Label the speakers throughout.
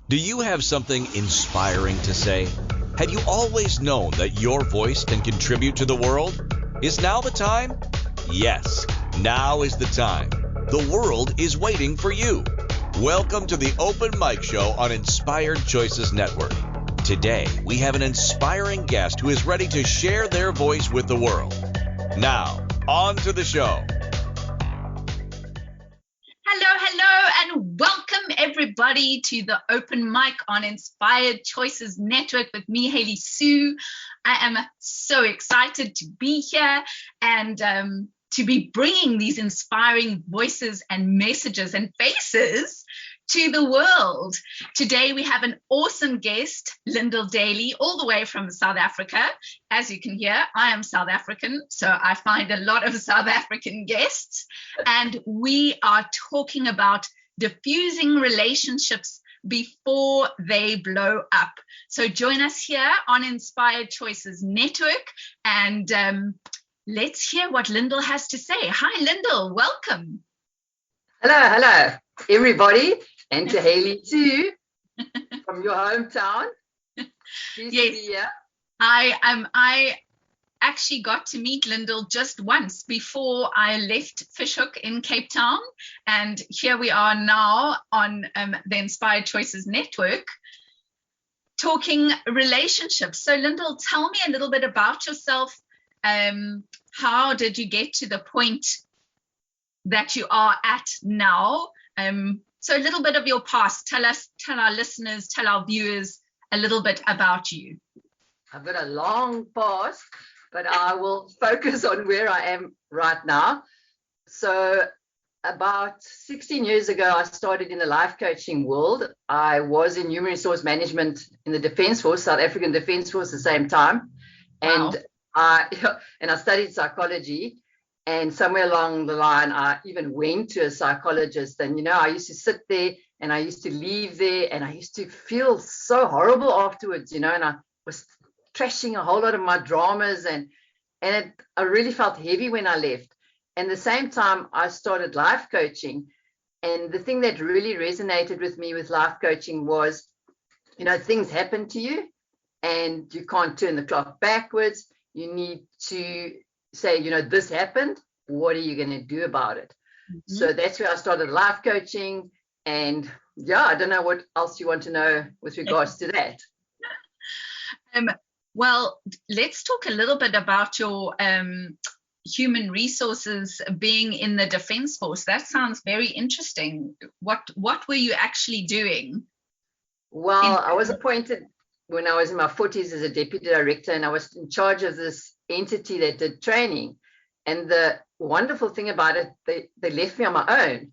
Speaker 1: Do you have something inspiring to say? Have you always known that your voice can contribute to the world? Is now the time? Yes, now is the time. The world is waiting for you. Welcome to the Open Mic Show on Inspired Choices Network. Today, we have an inspiring guest who is ready to share their voice with the world. Now, on to the show.
Speaker 2: Hello, and welcome everybody to the Open Mic on Inspired Choices Network with me, Hayley Sue. I am so excited to be here and to be bringing these inspiring voices and messages and faces to the world. Today we have an awesome guest, Lyndel Daly, all the way from South Africa. As you can hear, I am South African, so I find a lot of South African guests. And we are talking about diffusing relationships before they blow up. So join us here on Inspired Choices Network, and let's hear what Lyndel has to say. Hi, Lyndel, welcome.
Speaker 3: Hello, everybody, and to Hayley too, from your hometown. Pleased to be here.
Speaker 2: I actually got to meet Lyndel just once before I left Fishhook in Cape Town, and here we are now on the Inspired Choices Network talking relationships. So Lyndel, tell me a little bit about yourself. How did you get to the point that you are at now? So a little bit of your past. Tell our listeners, tell our viewers a little bit about you.
Speaker 3: I've got a long past, but I will focus on where I am right now. So about 16 years ago, I started in the life coaching world. I was in human resource management in the Defence Force, South African Defence Force, at the same time.
Speaker 2: Wow.
Speaker 3: And I studied psychology. And somewhere along the line, I even went to a psychologist. And, I used to sit there and I used to leave there and I used to feel so horrible afterwards, and I was trashing a whole lot of my dramas and I really felt heavy when I left. And at the same time, I started life coaching. And the thing that really resonated with me with life coaching was, things happen to you and you can't turn the clock backwards. You need to say, this happened. What are you going to do about it? Mm-hmm. So that's where I started life coaching. And I don't know what else you want to know with regards to that.
Speaker 2: Well, let's talk a little bit about your human resources being in the Defence Force. That sounds very interesting. What were you actually doing?
Speaker 3: Well, I was appointed when I was in my 40s as a deputy director, and I was in charge of this entity that did training. And the wonderful thing about it, they left me on my own.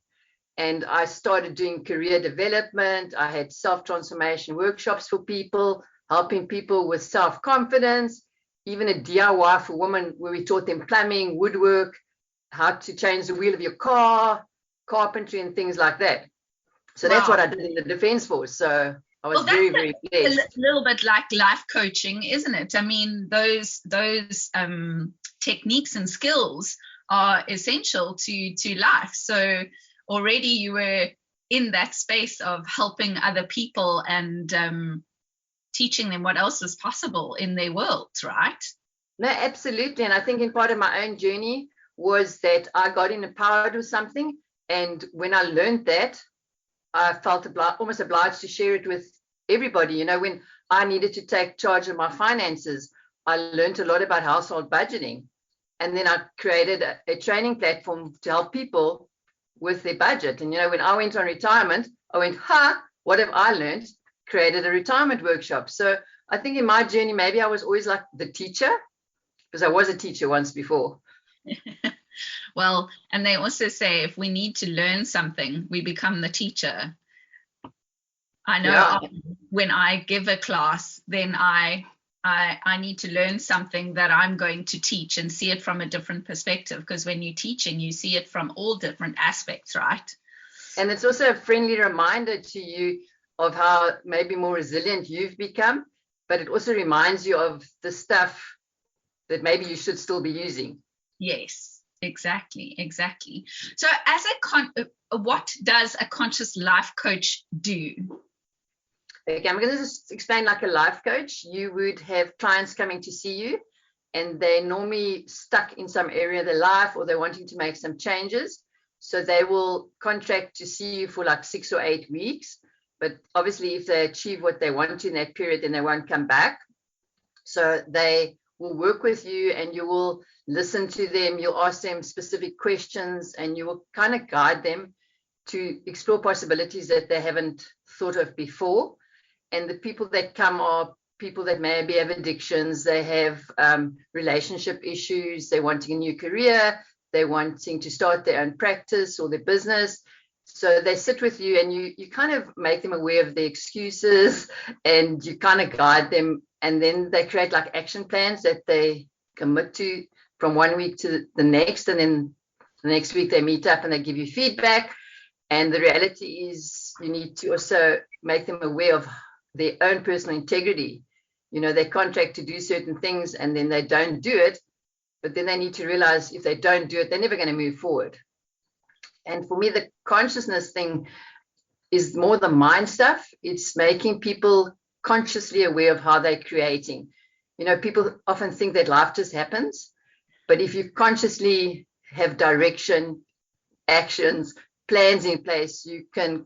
Speaker 3: And I started doing career development. I had self-transformation workshops for people, helping people with self-confidence, even a DIY for women where we taught them plumbing, woodwork, how to change the wheel of your car, carpentry and things like that. So That's what I did in the Defence Force. So I was very blessed.
Speaker 2: A little bit like life coaching, isn't it? I mean, those techniques and skills are essential to life. So already you were in that space of helping other people and teaching them what else is possible in their worlds, right?
Speaker 3: No, absolutely. And I think in part of my own journey was that I got empowered with something. And when I learned that, I felt almost obliged to share it with everybody. When I needed to take charge of my finances, I learned a lot about household budgeting. And then I created a training platform to help people with their budget. And, when I went on retirement, I went, what have I learned? Created a retirement workshop. So I think in my journey, maybe I was always like the teacher, because I was a teacher once before.
Speaker 2: Well, and they also say if we need to learn something, we become the teacher. I know when I give a class, then I need to learn something that I'm going to teach and see it from a different perspective, because when you're teaching, you see it from all different aspects, right?
Speaker 3: And it's also a friendly reminder to you of how maybe more resilient you've become, but it also reminds you of the stuff that maybe you should still be using.
Speaker 2: Yes, exactly. So what does a conscious life coach do?
Speaker 3: Okay, I'm going to just explain like a life coach. You would have clients coming to see you, and they're normally stuck in some area of their life, or they're wanting to make some changes. So they will contract to see you for like 6 or 8 weeks. But obviously, if they achieve what they want in that period, then they won't come back. So they will work with you, and you will listen to them. You'll ask them specific questions, and you will kind of guide them to explore possibilities that they haven't thought of before. And the people that come are people that maybe have addictions, they have relationship issues, they're wanting a new career, they're wanting to start their own practice or their business. So they sit with you, and you kind of make them aware of the excuses, and you kind of guide them. And then they create like action plans that they commit to from 1 week to the next. And then the next week they meet up and they give you feedback. And the reality is you need to also make them aware of their own personal integrity. You know, they contract to do certain things, and then they don't do it. But then they need to realize if they don't do it, they're never going to move forward. And for me, the consciousness thing is more the mind stuff. It's making people consciously aware of how they're creating. You know, people often think that life just happens. But if you consciously have direction, actions, plans in place, you can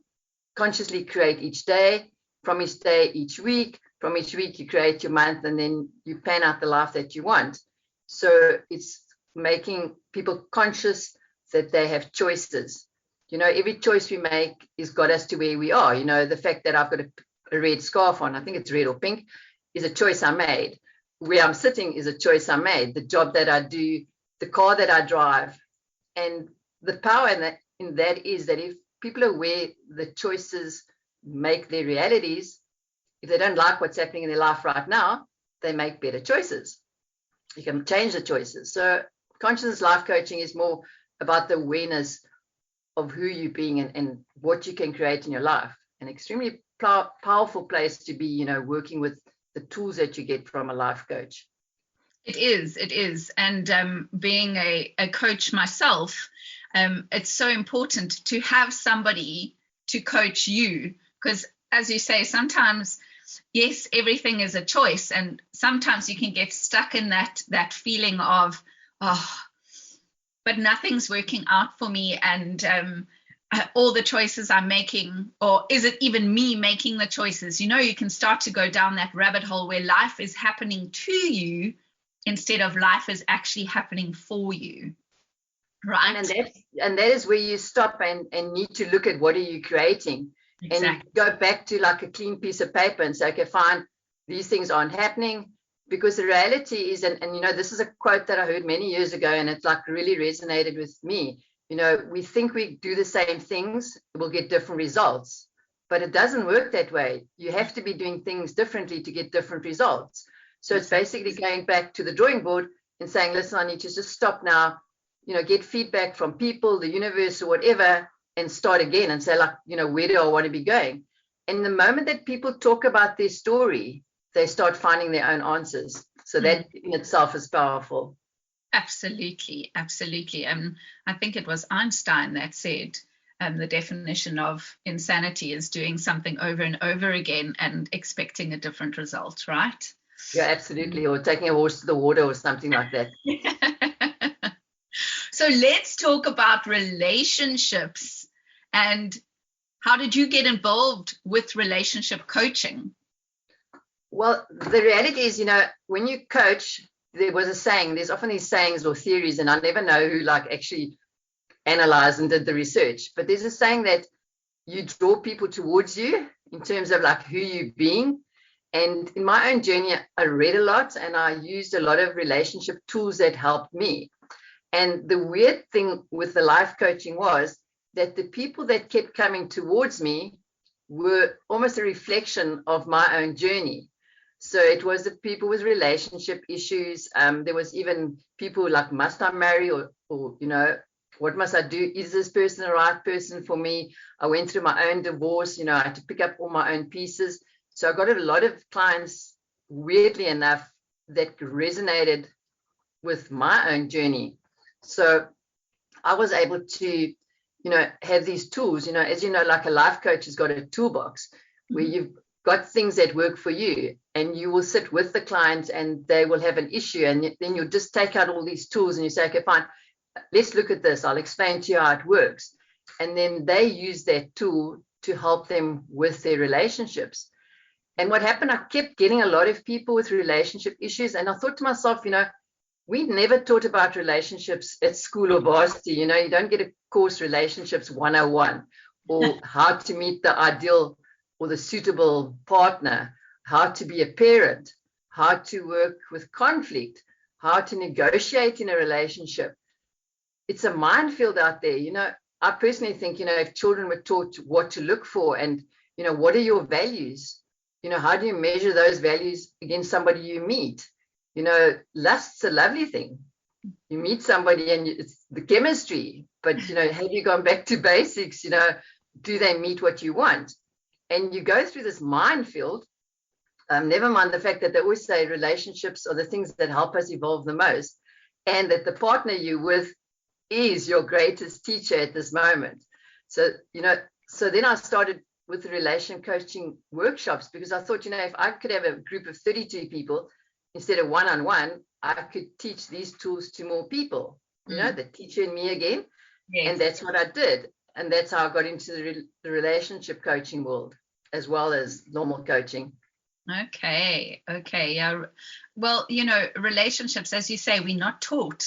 Speaker 3: consciously create each day, from each day, each week. From each week, you create your month, and then you plan out the life that you want. So it's making people conscious that they have choices. You know, every choice we make has got us to where we are. You know, the fact that I've got a red scarf on, I think it's red or pink, is a choice I made. Where I'm sitting is a choice I made. The job that I do, the car that I drive. And the power in that is that if people are aware the choices make their realities, if they don't like what's happening in their life right now, they make better choices. You can change the choices. So consciousness life coaching is more about the awareness of who you're being and what you can create in your life. An extremely powerful place to be, you know, working with the tools that you get from a life coach.
Speaker 2: It is. And being a coach myself, it's so important to have somebody to coach you, because as you say, sometimes, yes, everything is a choice, and sometimes you can get stuck in that feeling of, but nothing's working out for me, and all the choices I'm making, or is it even me making the choices? You know, you can start to go down that rabbit hole where life is happening to you instead of life is actually happening for you, right?
Speaker 3: And that is where you stop and need to look at what are you creating. Exactly. And go back to like a clean piece of paper and say, okay, fine, these things aren't happening. Because the reality is, and you know, this is a quote that I heard many years ago, and it's like really resonated with me. You know, we think we do the same things, we'll get different results, but it doesn't work that way. You have to be doing things differently to get different results. So it's basically going back to the drawing board and saying, listen, I need to just stop now, you know, get feedback from people, the universe or whatever, and start again and say, like, you know, where do I want to be going? And the moment that people talk about their story, they start finding their own answers. So that in itself is powerful.
Speaker 2: Absolutely. I think it was Einstein that said the definition of insanity is doing something over and over again and expecting a different result, right?
Speaker 3: Yeah, absolutely. Or taking a horse to the water or something like that.
Speaker 2: So let's talk about relationships. And how did you get involved with relationship coaching?
Speaker 3: Well, the reality is, you know, when you coach, there was a saying, there's often these sayings or theories, and I never know who like actually analyzed and did the research, but there's a saying that you draw people towards you in terms of like who you're being. And in my own journey, I read a lot and I used a lot of relationship tools that helped me. And the weird thing with the life coaching was that the people that kept coming towards me were almost a reflection of my own journey. So it was the people with relationship issues. There was even people like, must I marry, or you know, what must I do? Is this person the right person for me? I went through my own divorce. You know, I had to pick up all my own pieces. So I got a lot of clients, weirdly enough, that resonated with my own journey. So I was able to, you know, have these tools. You know, as you know, like a life coach has got a toolbox where you've got things that work for you, and you will sit with the client and they will have an issue, and then you'll just take out all these tools and you say, okay, fine, let's look at this. I'll explain to you how it works. And then they use that tool to help them with their relationships. And what happened, I kept getting a lot of people with relationship issues. And I thought to myself, we never taught about relationships at school or varsity. You don't get a course, Relationships 101, or how to meet the ideal or the suitable partner, how to be a parent, how to work with conflict, how to negotiate in a relationship. It's a minefield out there. I personally think, if children were taught what to look for and, what are your values? How do you measure those values against somebody you meet? Lust's a lovely thing. You meet somebody and it's the chemistry, but, have you gone back to basics? Do they meet what you want? And you go through this minefield. Never mind the fact that they always say relationships are the things that help us evolve the most, and that the partner you're with is your greatest teacher at this moment. So then I started with the relation coaching workshops, because I thought, if I could have a group of 32 people instead of one-on-one, I could teach these tools to more people, the teacher in me again. Yes. And that's what I did. And that's how I got into the relationship coaching world, as well as normal coaching.
Speaker 2: Okay. Yeah. Well, relationships, as you say, we're not taught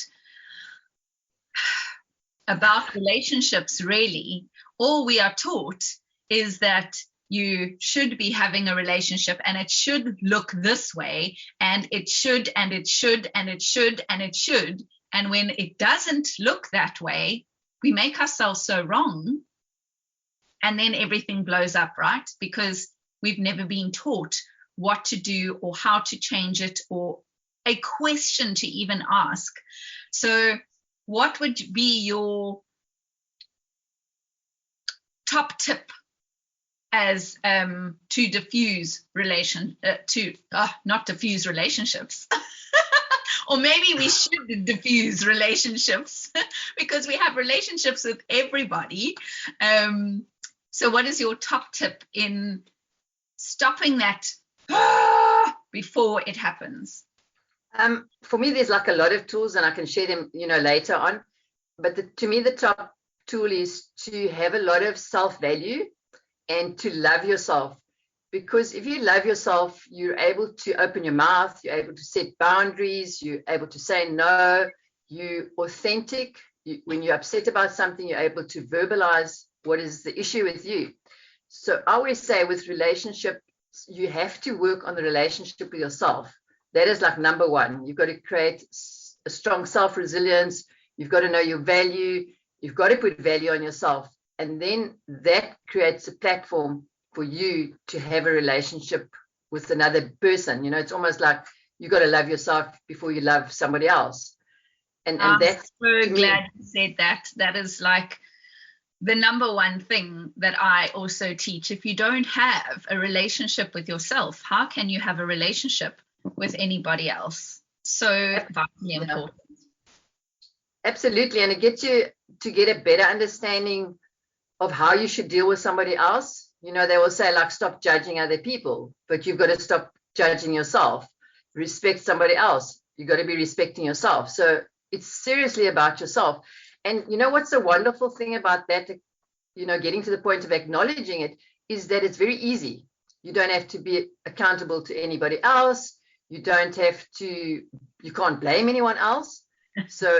Speaker 2: about relationships, really. All we are taught is that you should be having a relationship and it should look this way, and it should, and it should, and it should, and it should. And when it doesn't look that way, we make ourselves so wrong, and then everything blows up, right? Because we've never been taught what to do or how to change it, or a question to even ask. So what would be your top tip as to diffuse not diffuse relationships? Or maybe we should diffuse relationships because we have relationships with everybody. So what is your top tip in stopping that before it happens?
Speaker 3: For me, there's like a lot of tools, and I can share them, later on. But to me, the top tool is to have a lot of self-value and to love yourself. Because if you love yourself, you're able to open your mouth, you're able to set boundaries, you're able to say no, you're authentic. When you're upset about something, you're able to verbalize what is the issue with you. So I always say with relationships, you have to work on the relationship with yourself. That is like number one. You've got to create a strong self-resilience. You've got to know your value. You've got to put value on yourself. And then that creates a platform for you to have a relationship with another person. It's almost like you got to love yourself before you love somebody else. And that's
Speaker 2: so glad you said that. That is like the number one thing that I also teach. If you don't have a relationship with yourself, how can you have a relationship with anybody else? So vitally important.
Speaker 3: Absolutely. And it gets you to get a better understanding of how you should deal with somebody else. They will say, like, stop judging other people, but you've got to stop judging yourself. Respect somebody else. You've got to be respecting yourself. So it's seriously about yourself. And what's the wonderful thing about that, getting to the point of acknowledging it, is that it's very easy. You don't have to be accountable to anybody else. You can't blame anyone else. So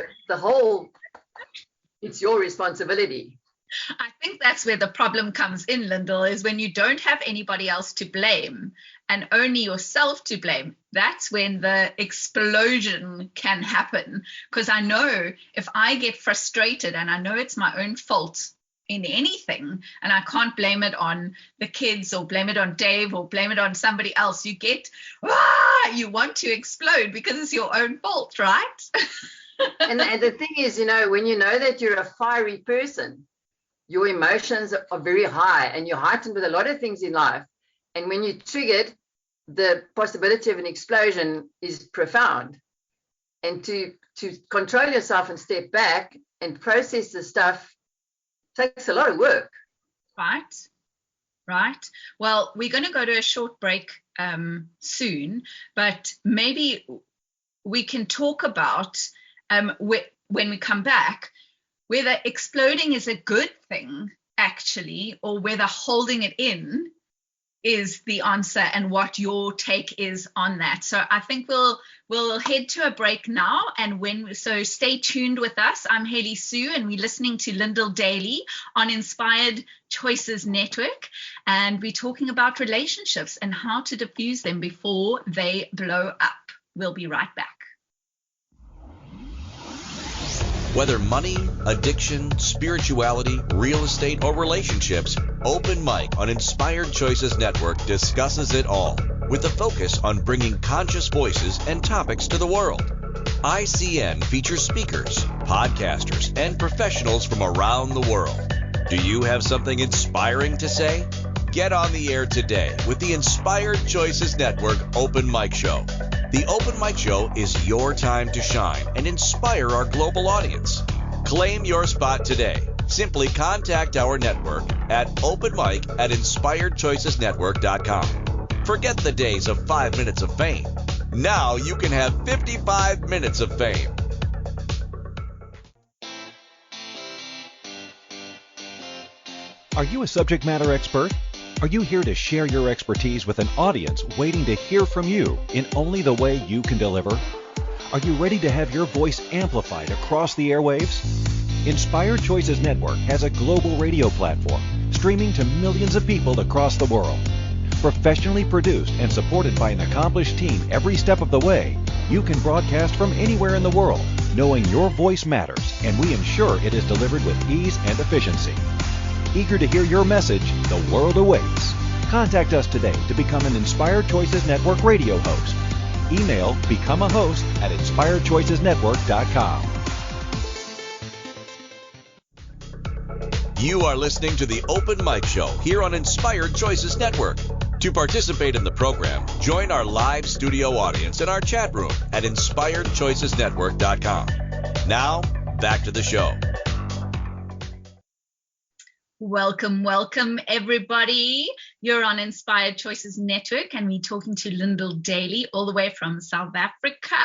Speaker 3: it's your responsibility.
Speaker 2: I think that's where the problem comes in, Lyndel, is when you don't have anybody else to blame and only yourself to blame. That's when the explosion can happen. Because I know if I get frustrated and I know it's my own fault in anything and I can't blame it on the kids or blame it on Dave or blame it on somebody else, you want to explode because it's your own fault, right?
Speaker 3: And the thing is, when you know that you're a fiery person, your emotions are very high and you're heightened with a lot of things in life. And when you're triggered, the possibility of an explosion is profound. And to control yourself and step back and process the stuff takes a lot of work.
Speaker 2: Right. right? Well, we're going to go to a short break soon, but maybe we can talk about when we come back, whether exploding is a good thing, actually, or whether holding it in is the answer, and what your take is on that. So I think we'll head to a break now, and so stay tuned with us. I'm Hayley Sue, and we're listening to Lyndel Daly on Inspired Choices Network, and we're talking about relationships and how to diffuse them before they blow up. We'll be right back.
Speaker 1: Whether money, addiction, spirituality, real estate, or relationships, Open Mic on Inspired Choices Network discusses it all, with a focus on bringing conscious voices and topics to the world. ICN features speakers, podcasters, and professionals from around the world. Do you have something inspiring to say? Get on the air today with the Inspired Choices Network Open Mic Show. The Open Mic Show is your time to shine and inspire our global audience. Claim your spot today. Simply contact our network at openmic@inspiredchoicesnetwork.com. Forget the days of 5 minutes of fame. Now you can have 55 minutes of fame.
Speaker 4: Are you a subject matter expert? Are you here to share your expertise with an audience waiting to hear from you in only the way you can deliver? Are you ready to have your voice amplified across the airwaves? Inspired Choices Network has a global radio platform streaming to millions of people across the world. Professionally produced and supported by an accomplished team every step of the way, you can broadcast from anywhere in the world, knowing your voice matters, and we ensure it is delivered with ease and efficiency. Eager to hear your message, the world awaits. Contact us today to become an Inspired Choices Network radio host. Email becomeahost@inspiredchoicesnetwork.com.
Speaker 1: You are listening to the Open Mic Show here on Inspired Choices Network. To participate in the program, join our live studio audience in our chat room at inspiredchoicesnetwork.com. Now, back to the show.
Speaker 2: Welcome, everybody. You're on Inspired Choices Network, and we're talking to Lyndel Daly all the way from South Africa.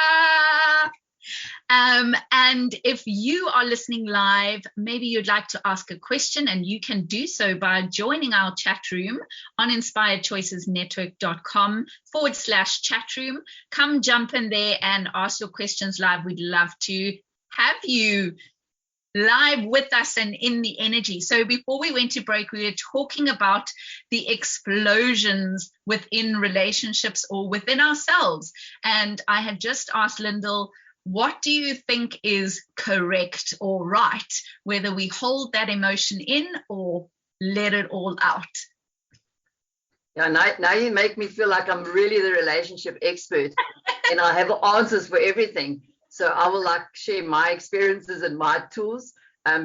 Speaker 2: And if you are listening live, maybe you'd like to ask a question, and you can do so by joining our chat room on inspiredchoicesnetwork.com/chat room. Come jump in there and ask your questions live. We'd love to have you live with us and in the energy. So before we went to break, we were talking about the explosions within relationships or within ourselves. And I had just asked Lyndel, what do you think is correct or right, whether we hold that emotion in or let it all out?
Speaker 3: Yeah, now you make me feel like I'm really the relationship expert and I have answers for everything. So I will share my experiences and my tools,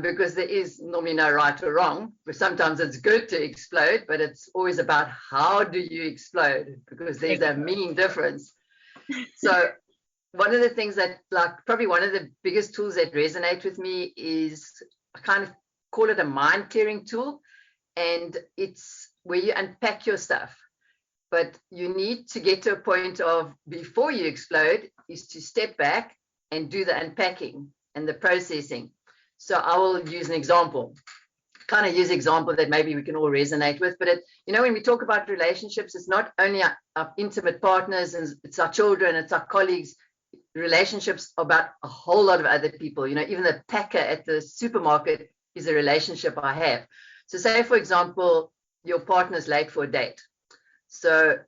Speaker 3: because there is normally no right or wrong. But sometimes it's good to explode, but it's always about how do you explode, because there's a mean difference. So one of the things that probably one of the biggest tools that resonate with me is, I kind of call it a mind clearing tool. And it's where you unpack your stuff. But you need to get to a point of, before you explode, is to step back and do the unpacking and the processing. So I will use an example, kind of use an example that maybe we can all resonate with. But when we talk about relationships, it's not only our intimate partners, and it's our children, it's our colleagues. Relationships are about a whole lot of other people. Even the packer at the supermarket is a relationship I have. So say, for example, your partner's late for a date. So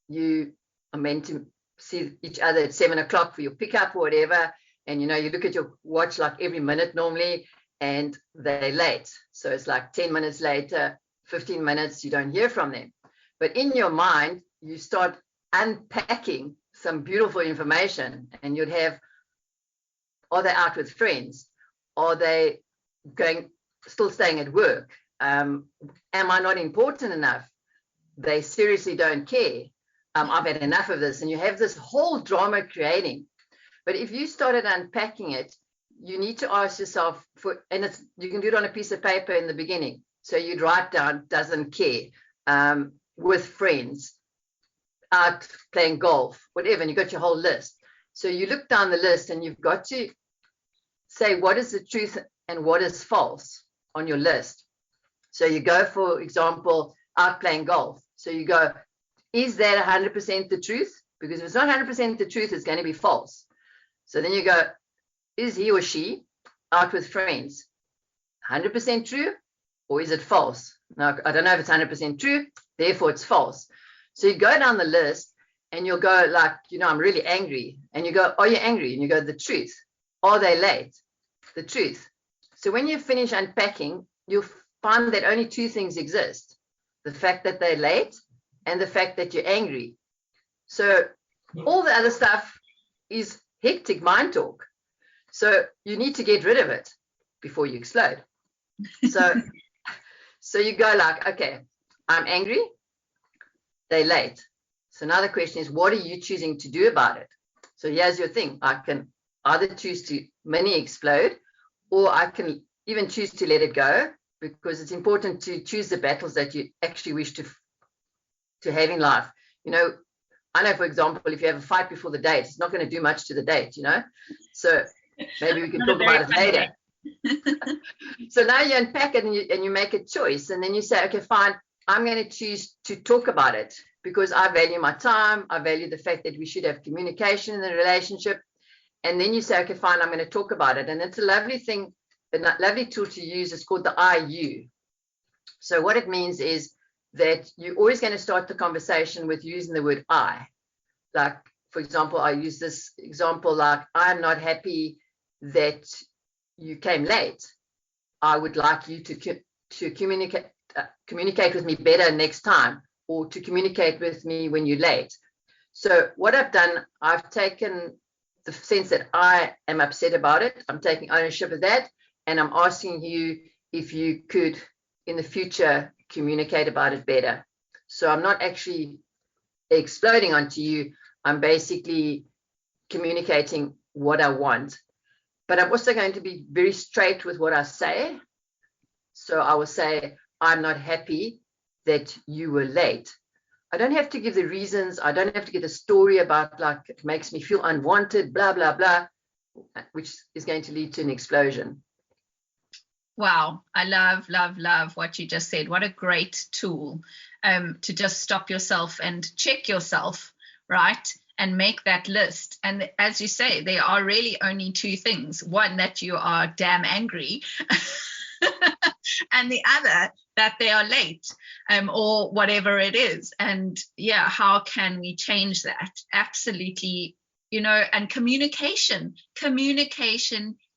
Speaker 3: you are meant to see each other at 7 o'clock for your pickup or whatever. And, you look at your watch every minute normally, and they're late. So it's 10 minutes later, 15 minutes, you don't hear from them. But in your mind, you start unpacking some beautiful information, and you'd have, are they out with friends? Are they still staying at work? Am I not important enough? They seriously don't care. I've had enough of this. And you have this whole drama creating. But if you started unpacking it, you need to ask yourself you can do it on a piece of paper in the beginning. So you'd write down doesn't care, with friends, out playing golf, whatever, and you've got your whole list. So you look down the list and you've got to say what is the truth and what is false on your list. So you go, for example, out playing golf. So you go, is that 100% the truth? Because if it's not 100% the truth, it's going to be false. So then you go, is he or she out with friends 100% true, or is it false? Now, I don't know if it's 100% true, therefore it's false. So you go down the list and you'll go like, I'm really angry. And you go, are you angry? And you go, the truth. Are they late? The truth. So when you finish unpacking, you'll find that only two things exist: the fact that they're late and the fact that you're angry. So all the other stuff is hectic mind talk. So you need to get rid of it before you explode. So you go like, okay, I'm angry, they're late. So now the question is, what are you choosing to do about it? So here's your thing. I can either choose to mini explode, or I can even choose to let it go, because it's important to choose the battles that you actually wish to have in life. I know, for example, if you have a fight before the date, it's not going to do much to the date, So maybe we can talk about it later. So now you unpack it and you make a choice, and then you say, okay, fine, I'm going to choose to talk about it because I value my time. I value the fact that we should have communication in the relationship. And then you say, okay, fine, I'm going to talk about it. And it's a lovely thing, a lovely tool to use. It's called the IU. So what it means is that you're always going to start the conversation with using the word I. Like, for example, I use this example, like, I'm not happy that you came late. I would like you to communicate with me better next time, or to communicate with me when you're late. So what I've done, I've taken the sense that I am upset about it. I'm taking ownership of that, and I'm asking you if you could, in the future, communicate about it better. So I'm not actually exploding onto you. I'm basically communicating what I want. But I'm also going to be very straight with what I say. So I will say, I'm not happy that you were late. I don't have to give the reasons. I don't have to give a story about, like, it makes me feel unwanted, blah, blah, blah, which is going to lead to an explosion.
Speaker 2: Wow. I love what you just said. What a great tool to just stop yourself and check yourself, right? And make that list. And as you say, there are really only two things. One, that you are damn angry. And the other, that they are late, or whatever it is. And yeah, how can we change that? Absolutely, and communication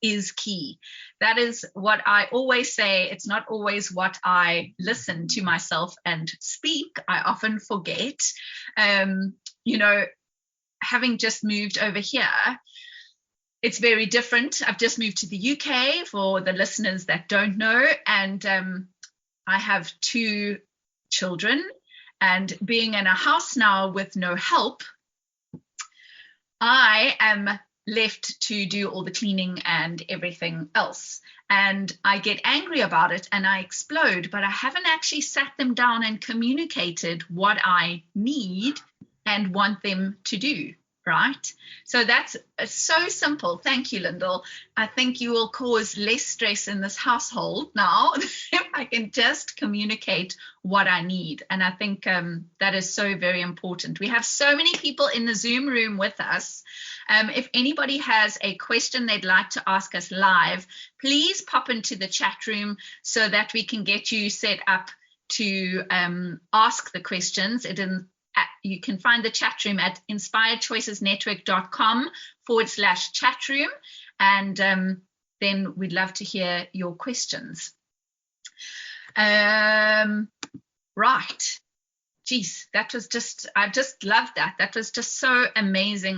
Speaker 2: is key. That is what I always say. It's not always what I listen to myself and speak. I often forget, having just moved over here, it's very different. I've just moved to the UK, for the listeners that don't know, and I have 2 children, and being in a house now with no help, I am left to do all the cleaning and everything else. And I get angry about it and I explode, but I haven't actually sat them down and communicated what I need and want them to do, right? So that's so simple. Thank you, Lyndel. I think you will cause less stress in this household now if I can just communicate what I need. And I think that is so very important. We have so many people in the Zoom room with us. If anybody has a question they'd like to ask us live, please pop into the chat room so that we can get you set up to ask the questions. You can find the chat room at inspiredchoicesnetwork.com/chat room. And then we'd love to hear your questions. Right. Geez, I just loved that. That was just so amazing.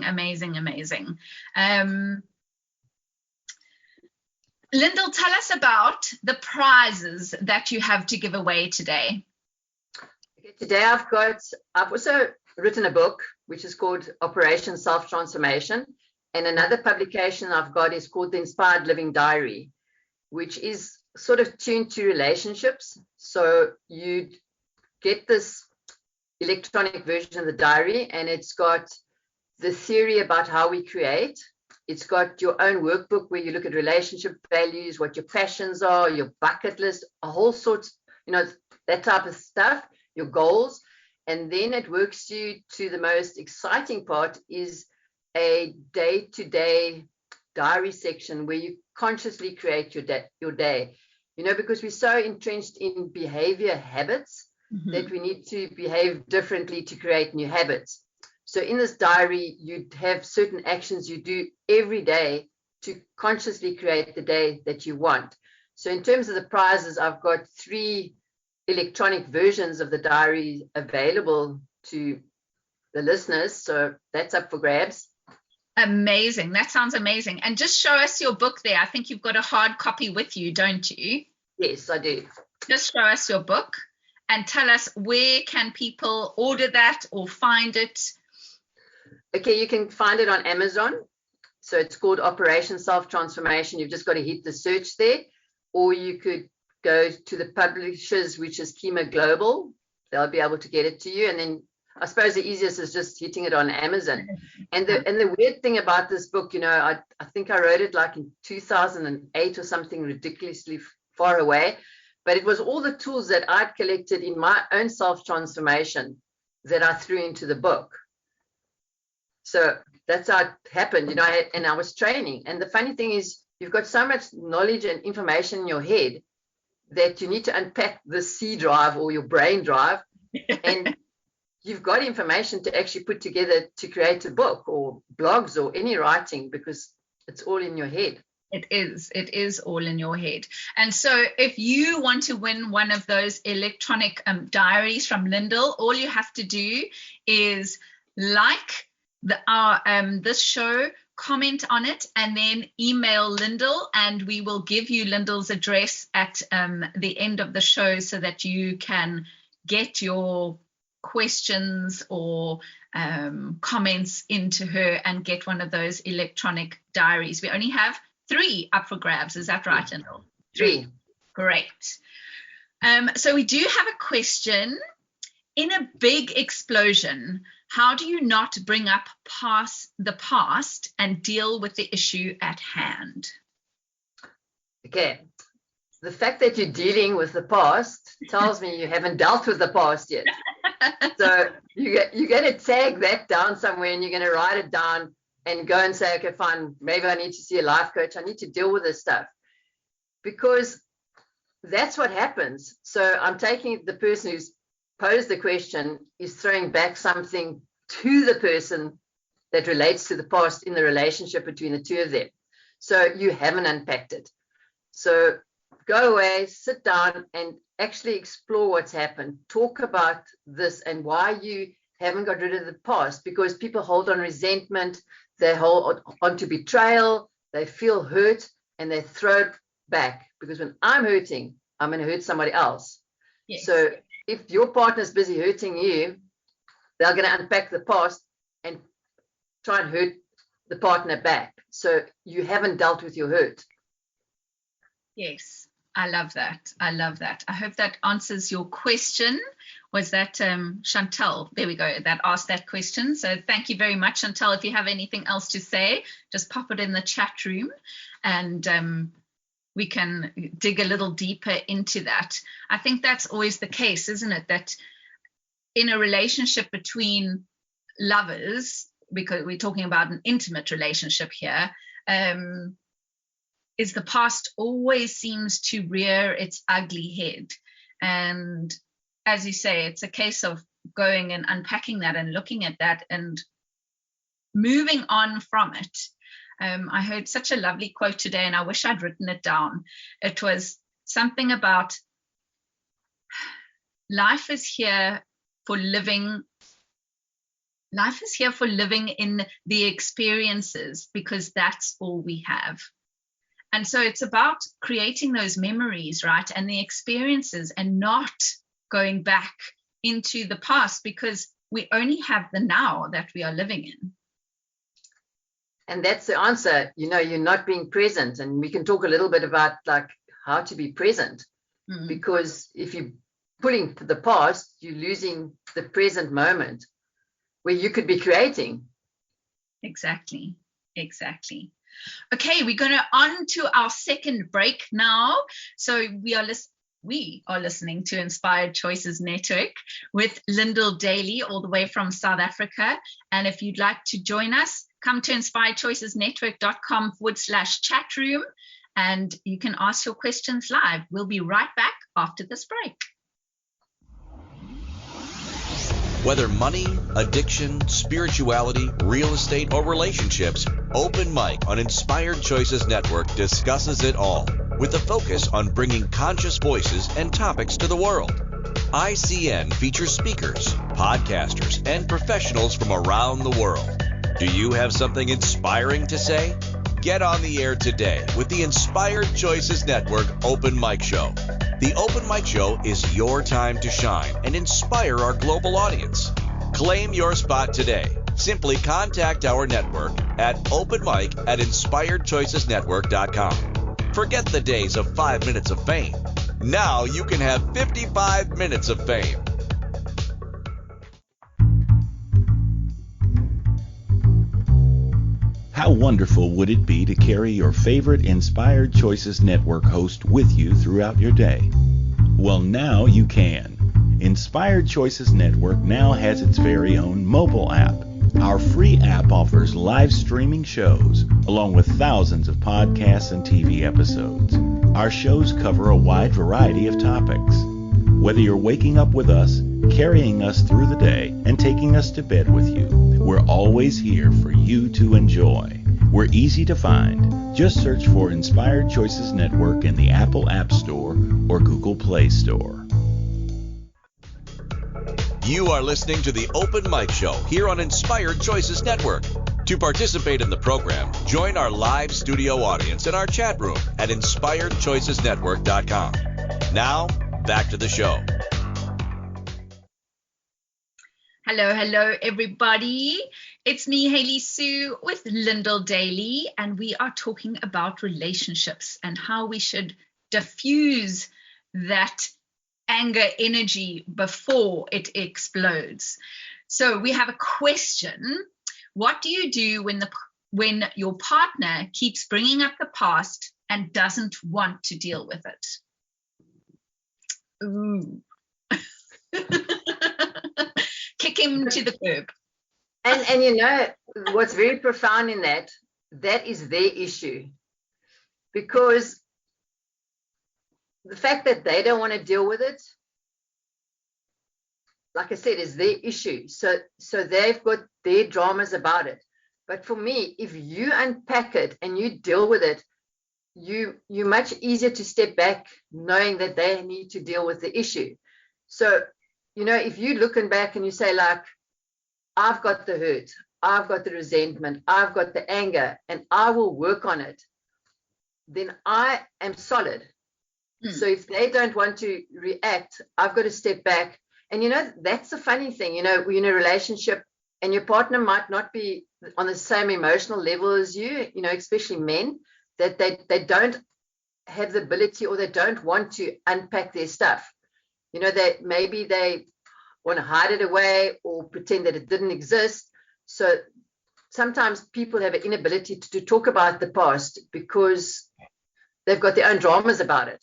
Speaker 2: Lyndel, tell us about the prizes that you have to give away today.
Speaker 3: Today I've also written a book which is called Operation Self-Transformation, and another publication I've got is called the Inspired Living Diary, which is sort of tuned to relationships. So you'd get this electronic version of the diary, and it's got the theory about how we create. It's got your own workbook where you look at relationship values, what your passions are, your bucket list, a whole sorts, that type of stuff, your goals. And then it works you to the most exciting part is a day-to-day diary section where you consciously create your day, because we're so entrenched in behavior habits that we need to behave differently to create new habits. So in this diary, you'd have certain actions you do every day to consciously create the day that you want. So in terms of the prizes, I've got 3 electronic versions of the diary available to the listeners. So that's up for grabs.
Speaker 2: Amazing. That sounds amazing. And just show us your book there. I think you've got a hard copy with you, don't you?
Speaker 3: Yes, I do.
Speaker 2: Just show us your book and tell us where can people order that or find it.
Speaker 3: Okay, you can find it on Amazon. So it's called Operation Self-Transformation. You've just got to hit the search there. Or you could go to the publishers, which is Kima Global. They'll be able to get it to you. And then I suppose the easiest is just hitting it on Amazon. And the weird thing about this book, I think I wrote it like in 2008 or something ridiculously far away. But it was all the tools that I'd collected in my own self-transformation that I threw into the book. So that's how it happened, and I was training. And the funny thing is, you've got so much knowledge and information in your head that you need to unpack the C drive or your brain drive. And you've got information to actually put together to create a book or blogs or any writing, because it's all in your head.
Speaker 2: It is all in your head. And so if you want to win one of those electronic diaries from Lyndel, all you have to do is like this show, comment on it, and then email Lyndel, and we will give you Lyndel's address at the end of the show so that you can get your questions or comments into her and get one of those electronic diaries. We only have 3 up for grabs. Is that right, Lyndel?
Speaker 3: 3.
Speaker 2: Great. So we do have a question. In a big explosion, how do you not bring up the past and deal with the issue at hand? Okay.
Speaker 3: The fact that you're dealing with the past tells me you haven't dealt with the past yet. So you're going to tag that down somewhere, and you're going to write it down and go and say, okay, fine, maybe I need to see a life coach. I need to deal with this stuff, because that's what happens. So I'm taking the person who's posed the question is throwing back something to the person that relates to the past in the relationship between the two of them. So you haven't unpacked it. So go away, sit down, and actually explore what's happened. Talk about this and why you haven't got rid of the past, because people hold on resentment, they hold on to betrayal, they feel hurt, and they throw it back, because when I'm hurting, I'm going to hurt somebody else. Yes. So if your partner's busy hurting you, they're going to unpack the past and try and hurt the partner back. So you haven't dealt with your hurt.
Speaker 2: Yes, I love that. I love that. I hope that answers your question. Was that Chantal? There we go. That asked that question. So thank you very much, Chantal. If you have anything else to say, just pop it in the chat room, and we can dig a little deeper into that. I think that's always the case, isn't it? That in a relationship between lovers, because we're talking about an intimate relationship here, is the past always seems to rear its ugly head. And as you say, it's a case of going and unpacking that and looking at that and moving on from it. I heard such a lovely quote today, and I wish I'd written it down. It was something about life is here for living. Life is here for living in the experiences, because that's all we have. And so it's about creating those memories, right, and the experiences, and not going back into the past, because we only have the now that we are living in.
Speaker 3: And that's the answer. You're not being present. And we can talk a little bit about like how to be present. Because if you're pulling to the past, you're losing the present moment where you could be creating.
Speaker 2: Exactly. Okay, we're going to on to our second break now. So we are listening to Inspired Choices Network with Lyndel Daly, all the way from South Africa. And if you'd like to join us, come to inspiredchoicesnetwork.com/chat room, and you can ask your questions live. We'll be right back after this break.
Speaker 1: Whether money, addiction, spirituality, real estate, or relationships, Open Mic on Inspired Choices Network discusses it all, with a focus on bringing conscious voices and topics to the world. ICN features speakers, podcasters, and professionals from around the world. Do you have something inspiring to say? Get on the air today with the Inspired Choices Network Open Mic Show. The Open Mic Show is your time to shine and inspire our global audience. Claim your spot today. Simply contact our network at openmic@inspiredchoicesnetwork.com. Forget the days of 5 minutes of fame. Now you can have 55 minutes of fame.
Speaker 5: How wonderful would it be to carry your favorite Inspired Choices Network host with you throughout your day? Well, now you can. Inspired Choices Network now has its very own mobile app. Our free app offers live streaming shows, along with thousands of podcasts and TV episodes. Our shows cover a wide variety of topics. Whether you're waking up with us, carrying us through the day, and taking us to bed with you, we're always here for you to enjoy. We're easy to find. Just search for Inspired Choices Network in the Apple App Store or Google Play Store.
Speaker 1: You are listening to the Open Mic Show here on Inspired Choices Network. To participate in the program, join our live studio audience in our chat room at inspiredchoicesnetwork.com. Now, back to the show.
Speaker 2: Hello, everybody. It's me, Hayley Sue, with Lyndel Daly, and we are talking about relationships and how we should diffuse that anger energy before it explodes. So we have a question. What do you do when your partner keeps bringing up the past and doesn't want to deal with it? Ooh. Kick him to the curb.
Speaker 3: And you know what's very profound in that is their issue, because the fact that they don't want to deal with it, like I said, is their issue. So they've got their dramas about it. But for me, if you unpack it and you deal with it, you're much easier to step back knowing that they need to deal with the issue. So, you know, if you're looking back and you say, like, I've got the hurt, I've got the resentment, I've got the anger, and I will work on it, then I am solid. So if they don't want to react, I've got to step back. And, you know, that's the funny thing, you know, we're in a relationship and your partner might not be on the same emotional level as you, you know, especially men, that they don't have the ability or they don't want to unpack their stuff. You know, that maybe they want to hide it away or pretend that it didn't exist. So sometimes people have an inability to talk about the past because they've got their own dramas about it.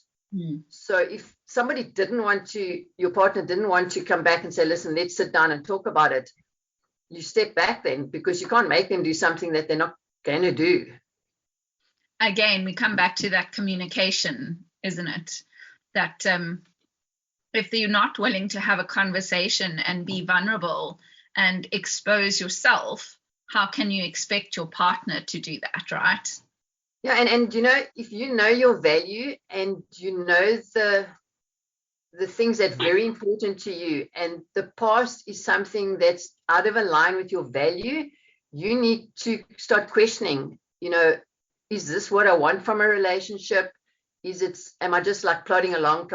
Speaker 3: So if somebody your partner didn't want to come back and say, listen, let's sit down and talk about it, you step back then, because you can't make them do something that they're not going to do.
Speaker 2: Again, we come back to that communication, isn't it? That if you're not willing to have a conversation and be vulnerable and expose yourself, how can you expect your partner to do that, right?
Speaker 3: Yeah, and you know, if you know your value and you know the things that are very important to you, and the past is something that's out of line with your value, you need to start questioning, you know, is this what I want from a relationship? Am I just like plodding along,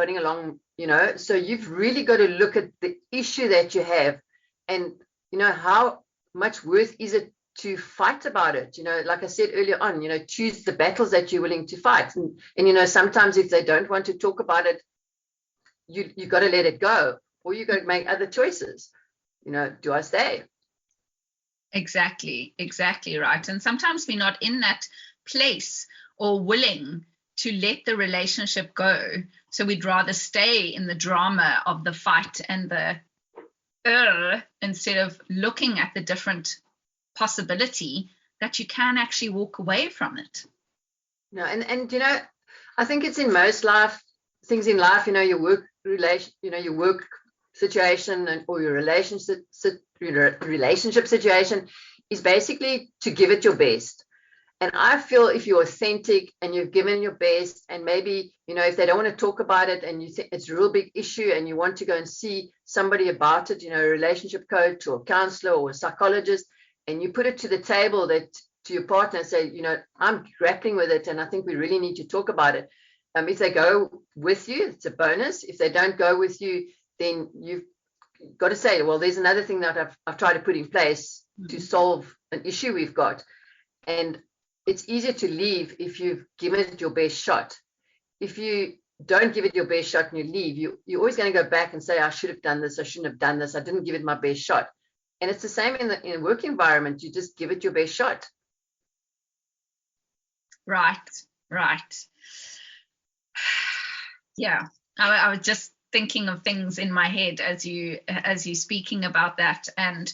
Speaker 3: you know? So you've really got to look at the issue that you have and, you know, how much worth is it to fight about it. Like I said earlier on, choose the battles that you're willing to fight. And sometimes if they don't want to talk about it, you got to let it go, or you got to make other choices. Do I stay?
Speaker 2: Exactly right. And sometimes we're not in that place or willing to let the relationship go. So we'd rather stay in the drama of the fight and the instead of looking at the different possibility that you can actually walk away from it.
Speaker 3: No, and I think it's in most things in life, your work relation, your work situation or your relationship situation is basically to give it your best. And I feel if you're authentic and you've given your best, and maybe, if they don't want to talk about it and you think it's a real big issue and you want to go and see somebody about it, a relationship coach or a counselor or a psychologist, and you put it to the table to your partner and say, I'm grappling with it and I think we really need to talk about it. If they go with you, it's a bonus. If they don't go with you, then you've got to say, well, there's another thing that I've tried to put in place to solve an issue we've got. And it's easier to leave if you've given it your best shot. If you don't give it your best shot and you leave, you're always going to go back and say, I should have done this, I shouldn't have done this, I didn't give it my best shot. And it's the same in a work environment. You just give it your best shot.
Speaker 2: Right. Yeah, I was just thinking of things in my head as you speaking about that, and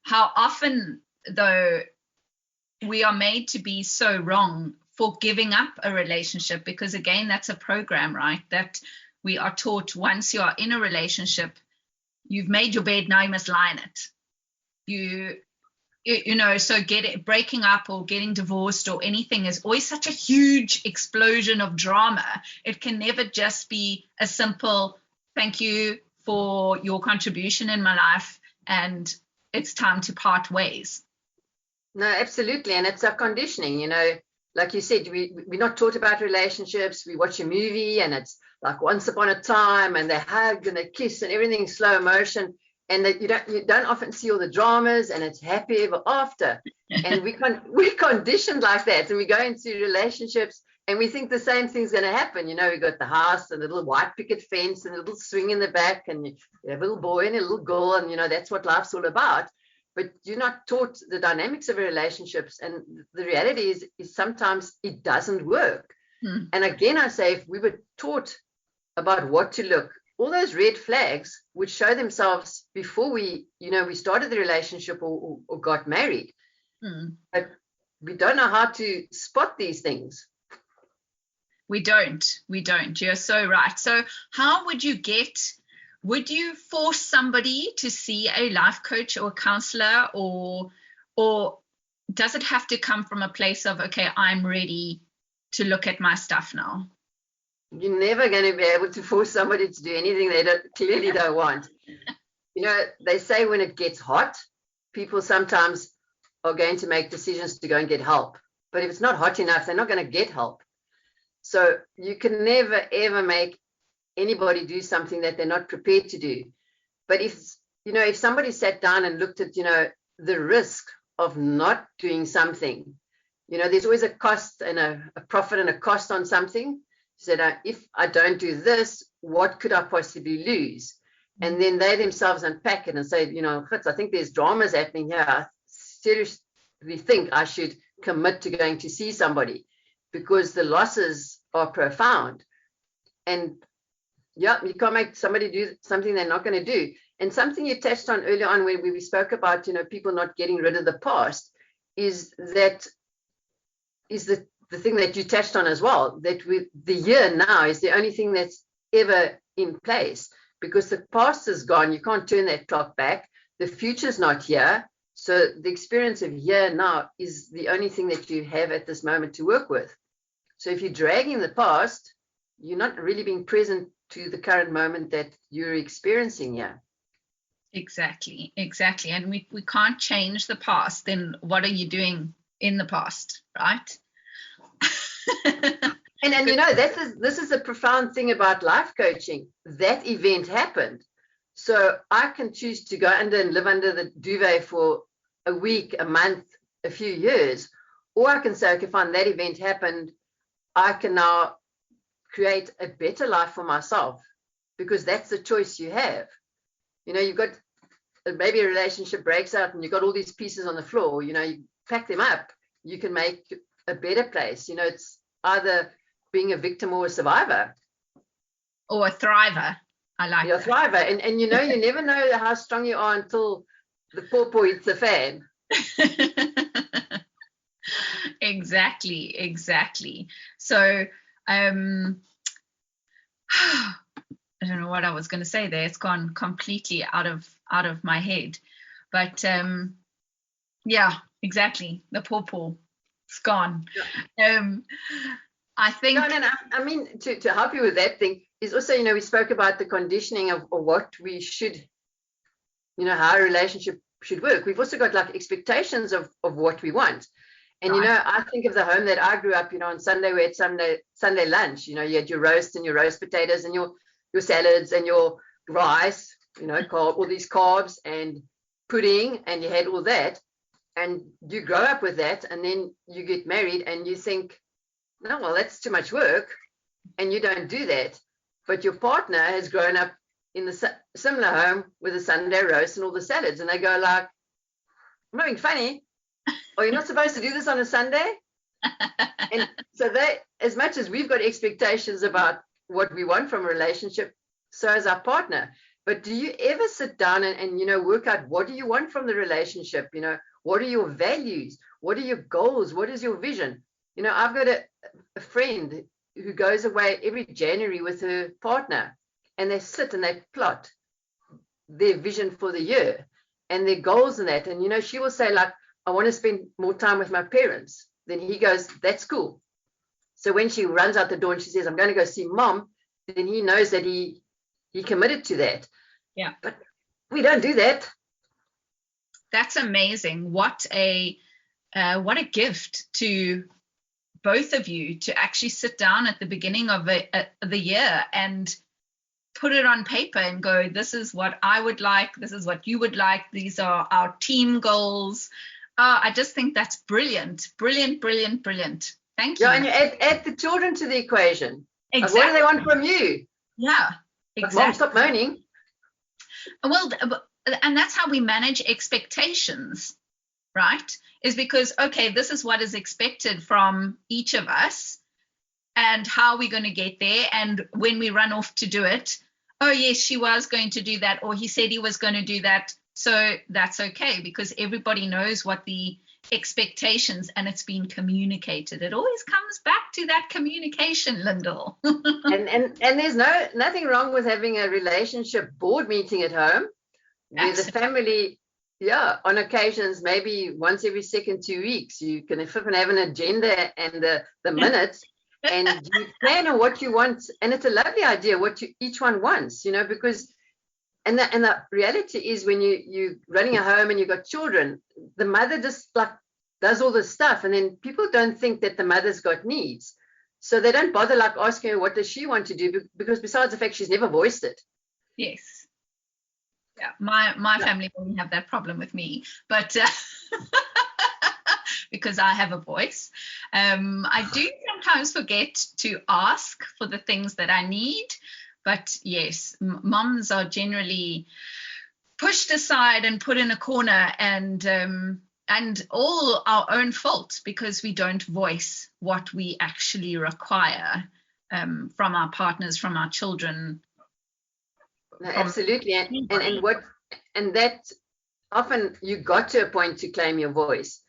Speaker 2: how often though we are made to be so wrong for giving up a relationship, because again, that's a program, right? That we are taught once you are in a relationship, you've made your bed, now you must lie in it. So breaking up or getting divorced or anything is always such a huge explosion of drama. It can never just be a simple thank you for your contribution in my life and it's time to part ways.
Speaker 3: No, absolutely. And it's our conditioning, like you said, we're not taught about relationships. We watch a movie and it's like Once Upon a Time and they hug and they kiss and everything's slow motion. And that you don't often see all the dramas, and it's happy ever after. And we're conditioned like that, and we go into relationships and we think the same thing's going to happen. We got the house and the little white picket fence and a little swing in the back, and you have a little boy and a little girl, and that's what life's all about. But you're not taught the dynamics of relationships, and the reality is sometimes it doesn't work. And again, I say, if we were taught about what to look, all those red flags would show themselves before we started the relationship or got married. But we don't know how to spot these things.
Speaker 2: We don't. You're so right. So how would you force somebody to see a life coach or a counselor, or does it have to come from a place of, okay, I'm ready to look at my stuff now?
Speaker 3: You're never going to be able to force somebody to do anything they clearly don't want. They say when it gets hot, people sometimes are going to make decisions to go and get help. But if it's not hot enough, they're not going to get help. So you can never, ever make anybody do something that they're not prepared to do. But if somebody sat down and looked at, the risk of not doing something, there's always a cost and a profit and a cost on something. Said, if I don't do this, what could I possibly lose? And then they themselves unpack it and say, Fitz, I think there's dramas happening here. I seriously think I should commit to going to see somebody because the losses are profound. And you can't make somebody do something they're not going to do. And something you touched on earlier on when we spoke about, people not getting rid of the past is the thing that you touched on as well, that with the year now is the only thing that's ever in place, because the past is gone. You can't turn that clock back. The future's not here. So the experience of here now is the only thing that you have at this moment to work with. So if you're dragging the past, you're not really being present to the current moment that you're experiencing here.
Speaker 2: Exactly. And we can't change the past. Then what are you doing in the past, right?
Speaker 3: and this is a profound thing about life coaching. That event happened, so I can choose to go under and live under the duvet for a week, a month, a few years. Or I can say, okay, fine, that event happened. I can now create a better life for myself, because that's the choice you have. You know, you've got maybe a relationship breaks out and you've got all these pieces on the floor, you know, you pack them up, you can make a better place. You know, it's either being a victim or a survivor.
Speaker 2: Or a thriver. I like
Speaker 3: You're a
Speaker 2: that.
Speaker 3: thriver. And you know, you never know how strong you are until the pawpaw hits the fan.
Speaker 2: Exactly. So I don't know what I was going to say there. It's gone completely out of my head. But yeah, exactly. The pawpaw, it's gone.
Speaker 3: Yeah.
Speaker 2: I think.
Speaker 3: No. I mean, to help you with that thing is also, you know, we spoke about the conditioning of what we should, you know, how a relationship should work. We've also got like expectations of what we want. And, you know, I think of the home that I grew up, you know, on Sunday, we had Sunday lunch, you know, you had your roast and your roast potatoes and your salads and your rice, you know, all these carbs and pudding, and you had all that. And you grow up with that, and then you get married and you think, no, well, that's too much work. And you don't do that. But your partner has grown up in the similar home with a Sunday roast and all the salads. And they go like, I'm not being funny. Or you're not supposed to do this on a Sunday. And so they, as much as we've got expectations about what we want from a relationship, so is our partner. But do you ever sit down and you know, work out, what do you want from the relationship? You know, what are your values? What are your goals? What is your vision? You know, I've got a friend who goes away every January with her partner, and they sit and they plot their vision for the year and their goals and that. And, you know, she will say like, I want to spend more time with my parents. Then he goes, that's cool. So when she runs out the door and she says, I'm going to go see mom, then he knows that he committed to that.
Speaker 2: Yeah.
Speaker 3: But we don't do that.
Speaker 2: That's amazing. What a gift to both of you to actually sit down at the beginning of the year and put it on paper and go, this is what I would like, this is what you would like, these are our team goals. I just think that's brilliant. Thank you.
Speaker 3: Yeah, and you add the children to the equation.
Speaker 2: Exactly.
Speaker 3: Like, what do they want from you?
Speaker 2: Yeah, exactly.
Speaker 3: Like, Mom, stop moaning.
Speaker 2: Well, and that's how we manage expectations, right? Is because, okay, this is what is expected from each of us and how we're going to get there. And when we run off to do it, oh, yes, she was going to do that, or he said he was going to do that. So that's okay, because everybody knows what the expectations, and it's been communicated. It always comes back to that communication, Lyndel. and
Speaker 3: there's nothing wrong with having a relationship board meeting at home where
Speaker 2: Absolutely.
Speaker 3: the family, yeah, on occasions, maybe once every 2 weeks, you can have an agenda and the minutes, and you plan on what you want. And it's a lovely idea what each one wants, you know, because and the reality is, when you're running a home and you've got children, the mother just like does all this stuff, and then people don't think that the mother's got needs, so they don't bother like asking her what does she want to do, because besides the fact she's never voiced it.
Speaker 2: Yes. Yeah, my family won't have that problem with me, but because I have a voice. I do sometimes forget to ask for the things that I need. But yes, moms are generally pushed aside and put in a corner, and all our own fault, because we don't voice what we actually require from our partners, from our children.
Speaker 3: No, absolutely, and that often you got to a point to claim your voice,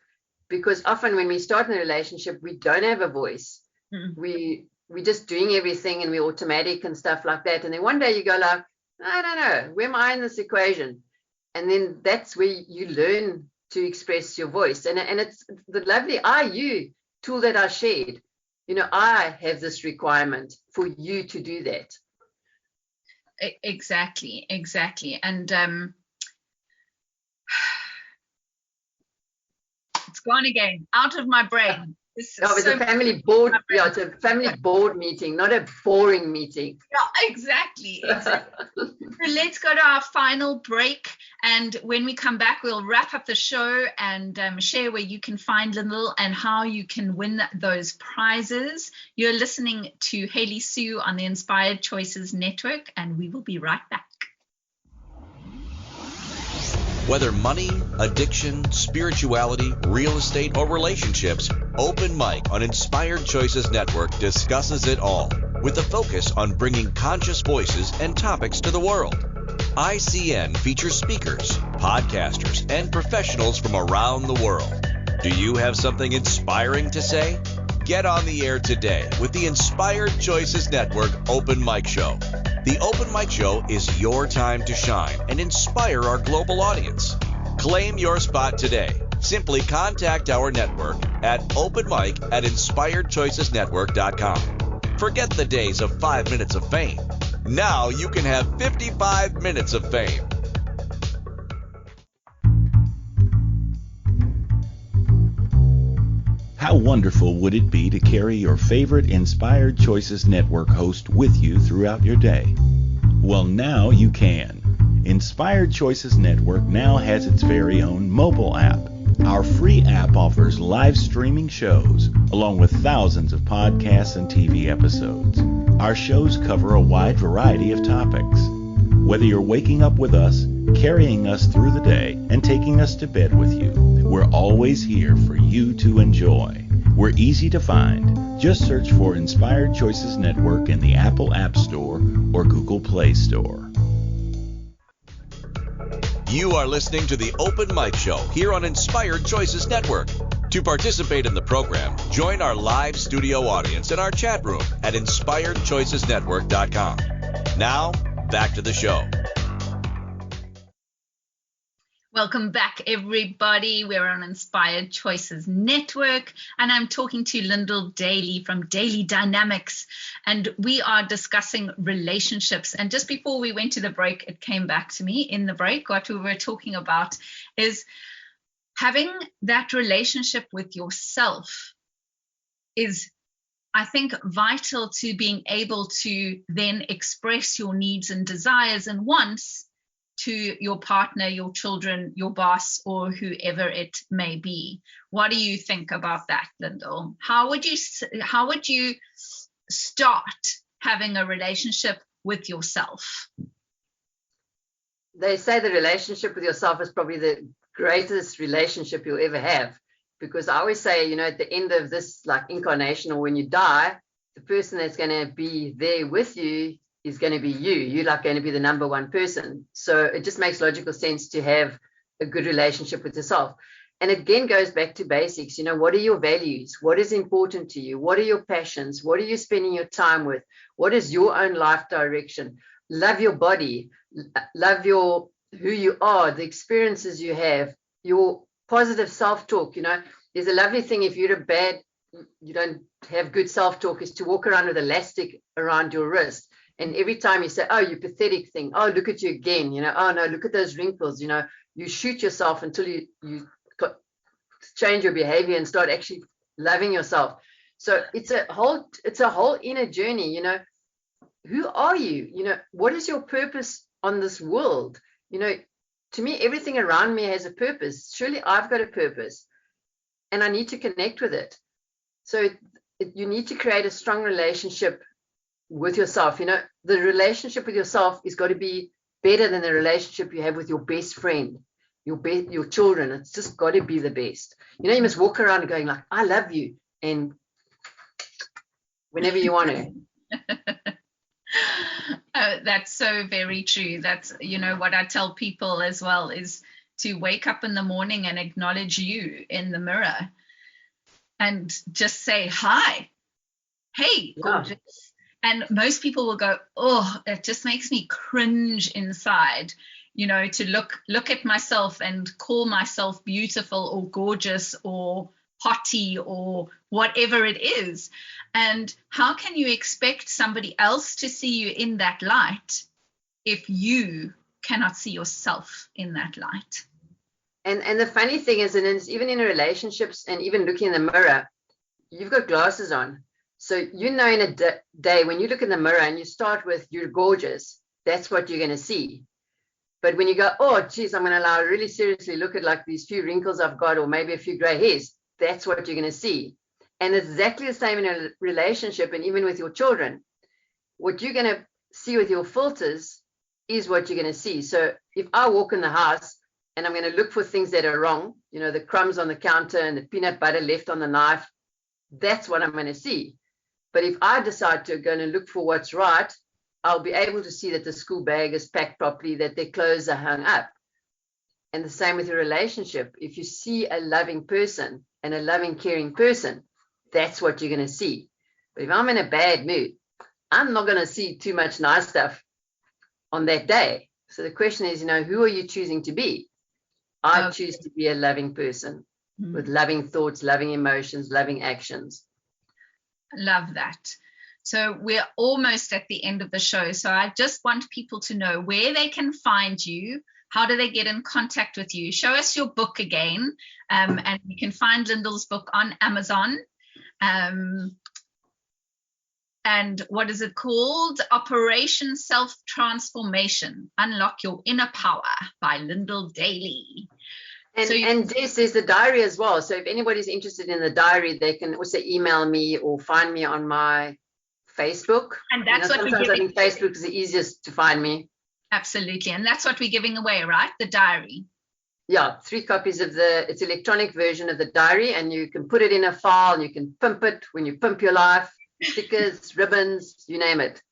Speaker 3: because often when we start in a relationship, we don't have a voice.
Speaker 2: Mm.
Speaker 3: We're just doing everything and we're automatic and stuff like that. And then one day you go like, I don't know, where am I in this equation? And then that's where you learn to express your voice. And it's the lovely you tool that I shared. You know, I have this requirement for you to do that.
Speaker 2: Exactly. And it's gone again, out of my brain. This
Speaker 3: No,
Speaker 2: is
Speaker 3: it's
Speaker 2: so
Speaker 3: a family board. Yeah, it's a family board meeting, not a boring meeting.
Speaker 2: Yeah, exactly. So let's go to our final break. And when we come back, we'll wrap up the show and share where you can find Lyndel and how you can win those prizes. You're listening to Hayley Sue on the Inspired Choices Network, and we will be right back.
Speaker 1: Whether money, addiction, spirituality, real estate, or relationships, Open Mic on Inspired Choices Network discusses it all with a focus on bringing conscious voices and topics to the world. ICN features speakers, podcasters, and professionals from around the world. Do you have something inspiring to say? Get on the air today with the Inspired Choices Network Open Mic Show. The Open Mic Show is your time to shine and inspire our global audience. Claim your spot today. Simply contact our network at openmic@inspiredchoicesnetwork.com. Forget the days of 5 minutes of fame. Now you can have 55 minutes of fame.
Speaker 5: How wonderful would it be to carry your favorite Inspired Choices Network host with you throughout your day? Well, now you can. Inspired Choices Network now has its very own mobile app. Our free app offers live streaming shows, along with thousands of podcasts and TV episodes. Our shows cover a wide variety of topics. Whether you're waking up with us, carrying us through the day, and taking us to bed with you, we're always here for you to enjoy. We're easy to find. Just search for Inspired Choices Network in the Apple App Store or Google Play Store.
Speaker 1: You are listening to the Open Mic Show here on Inspired Choices Network. To participate in the program, join our live studio audience in our chat room at inspiredchoicesnetwork.com. Now, back to the show.
Speaker 2: Welcome back, everybody. We're on Inspired Choices Network, and I'm talking to Lyndel Daly from Daly Dynamics, and we are discussing relationships. And just before we went to the break, it came back to me in the break. What we were talking about is having that relationship with yourself is, I think, vital to being able to then express your needs and desires and wants to your partner, your children, your boss, or whoever it may be. What do you think about that, Lyndel? How would you start having a relationship with yourself?
Speaker 3: They say the relationship with yourself is probably the greatest relationship you'll ever have, because I always say, at the end of this incarnation, or when you die, the person that's going to be there with you is going to be you. You're going to be the number one person. So it just makes logical sense to have a good relationship with yourself. And it again goes back to basics. What are your values? What is important to you? What are your passions? What are you spending your time with? What is your own life direction? Love your body. Love who you are, the experiences you have, your positive self-talk. There's a lovely thing if you don't have good self-talk, is to walk around with elastic around your wrist. And every time you say, oh, you pathetic thing, oh, look at you again, oh, no, look at those wrinkles, you shoot yourself until you change your behavior and start actually loving yourself. So it's a whole inner journey. Who are you? What is your purpose on this world? To me, everything around me has a purpose. Surely I've got a purpose and I need to connect with it. So you need to create a strong relationship with yourself. The relationship with yourself is got to be better than the relationship you have with your best friend, your children. It's just got to be the best. You must walk around going like, I love you, and whenever you want to.
Speaker 2: Oh, that's so very true. That's, what I tell people as well, is to wake up in the morning and acknowledge you in the mirror and just say, hi, hey, gorgeous. Yeah. And most people will go, oh, it just makes me cringe inside, to look at myself and call myself beautiful or gorgeous or hottie or whatever it is. And how can you expect somebody else to see you in that light if you cannot see yourself in that light?
Speaker 3: And the funny thing is, and it's even in relationships and even looking in the mirror, you've got glasses on. So in a day, when you look in the mirror and you start with you're gorgeous, that's what you're going to see. But when you go, oh, geez, I'm going to really seriously look at like these few wrinkles I've got, or maybe a few gray hairs, that's what you're going to see. And it's exactly the same in a relationship and even with your children. What you're going to see with your filters is what you're going to see. So if I walk in the house and I'm going to look for things that are wrong, the crumbs on the counter and the peanut butter left on the knife, that's what I'm going to see. But if I decide to go and look for what's right, I'll be able to see that the school bag is packed properly, that their clothes are hung up. And the same with your relationship. If you see a loving person and a loving, caring person, that's what you're going to see. But if I'm in a bad mood, I'm not going to see too much nice stuff on that day. So the question is, who are you choosing to be? I choose to be a loving person with loving thoughts, loving emotions, loving actions.
Speaker 2: Love that. So we're almost at the end of the show. So I just want people to know where they can find you. How do they get in contact with you? Show us your book again. And you can find Lyndel's book on Amazon. And what is it called? Operation Self-Transformation. Unlock Your Inner Power by Lyndel Daly.
Speaker 3: And there's the diary as well. So if anybody's interested in the diary, they can also email me or find me on my Facebook.
Speaker 2: And that's what
Speaker 3: sometimes I think Facebook is the easiest to find me.
Speaker 2: Absolutely. And that's what we're giving away, right? The diary.
Speaker 3: Yeah, 3 copies of it's electronic version of the diary, and you can put it in a file and you can pimp it when you pimp your life, stickers, ribbons, you name it.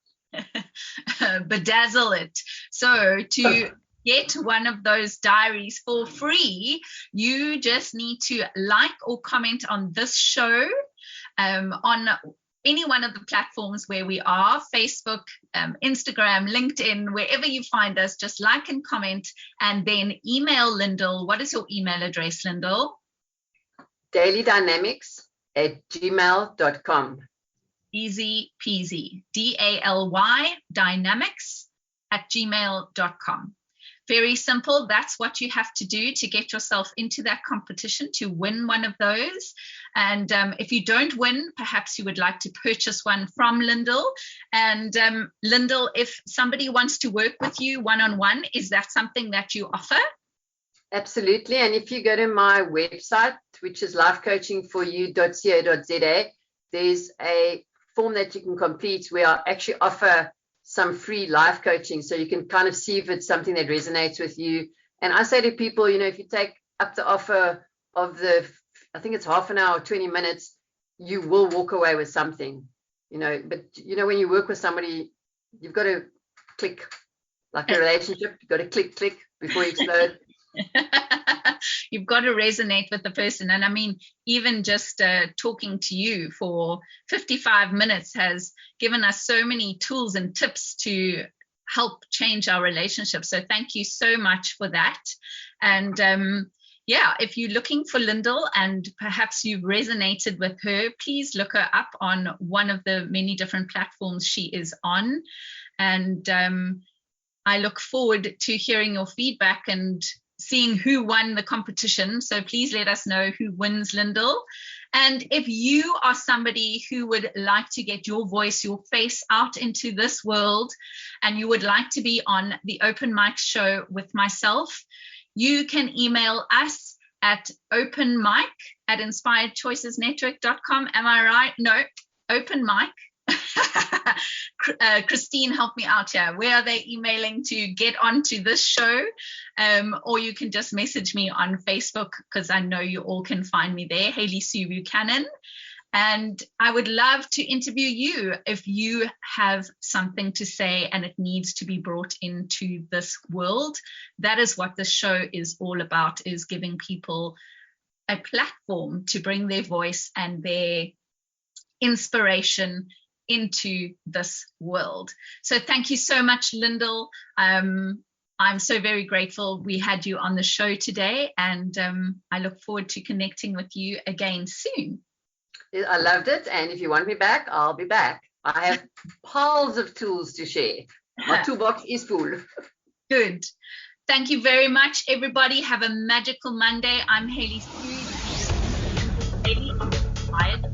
Speaker 2: Bedazzle it. So to get one of those diaries for free, you just need to like or comment on this show on any one of the platforms where we are, Facebook, Instagram, LinkedIn, wherever you find us, just like and comment, and then email Lyndel. What is your email address, Lyndel?
Speaker 3: dalydynamics@gmail.com.
Speaker 2: Easy peasy. DALY dynamics@gmail.com. Very simple. That's what you have to do to get yourself into that competition to win one of those. And if you don't win, perhaps you would like to purchase one from Lyndel. And Lyndel, if somebody wants to work with you one-on-one, is that something that you offer?
Speaker 3: Absolutely. And if you go to my website, which is lifecoachingforyou.co.za, there's a form that you can complete where I actually offer some free life coaching, so you can kind of see if it's something that resonates with you. And I say to people, if you take up the offer of I think it's half an hour or 20 minutes, you will walk away with something, but when you work with somebody, you've got to click, like a relationship, you've got to click before you explode.
Speaker 2: You've got to resonate with the person. And I mean, even just talking to you for 55 minutes has given us so many tools and tips to help change our relationship. So thank you so much for that. And if you're looking for Lyndel and perhaps you've resonated with her, please look her up on one of the many different platforms she is on. And I look forward to hearing your feedback and seeing who won the competition. So please let us know who wins, Lyndel. And if you are somebody who would like to get your voice, your face out into this world, and you would like to be on the Open Mic show with myself, you can email us at openmic@inspiredchoicesnetwork.com. Am I right? No, Open Mic. Christine, help me out here. Where are they emailing to get onto this show? Or you can just message me on Facebook, because I know you all can find me there, Hayley Sue Buchanan. And I would love to interview you if you have something to say and it needs to be brought into this world. That is what this show is all about, is giving people a platform to bring their voice and their inspiration into this world. So thank you so much, Lyndel. I'm so very grateful we had you on the show today, and I look forward to connecting with you again soon.
Speaker 3: I loved it, and if you want me back, I'll be back. I have piles of tools to share. My toolbox is full.
Speaker 2: Good. Thank you very much, everybody. Have a magical Monday. I'm Hayley Sue. Hayley, inspired.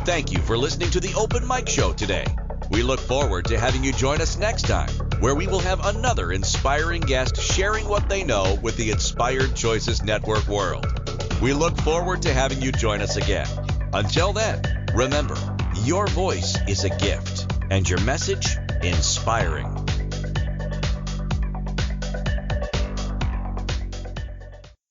Speaker 1: Thank you for listening to the Open Mic Show today. We look forward to having you join us next time, where we will have another inspiring guest sharing what they know with the Inspired Choices Network world. We look forward to having you join us again. Until then, remember, your voice is a gift and your message inspiring.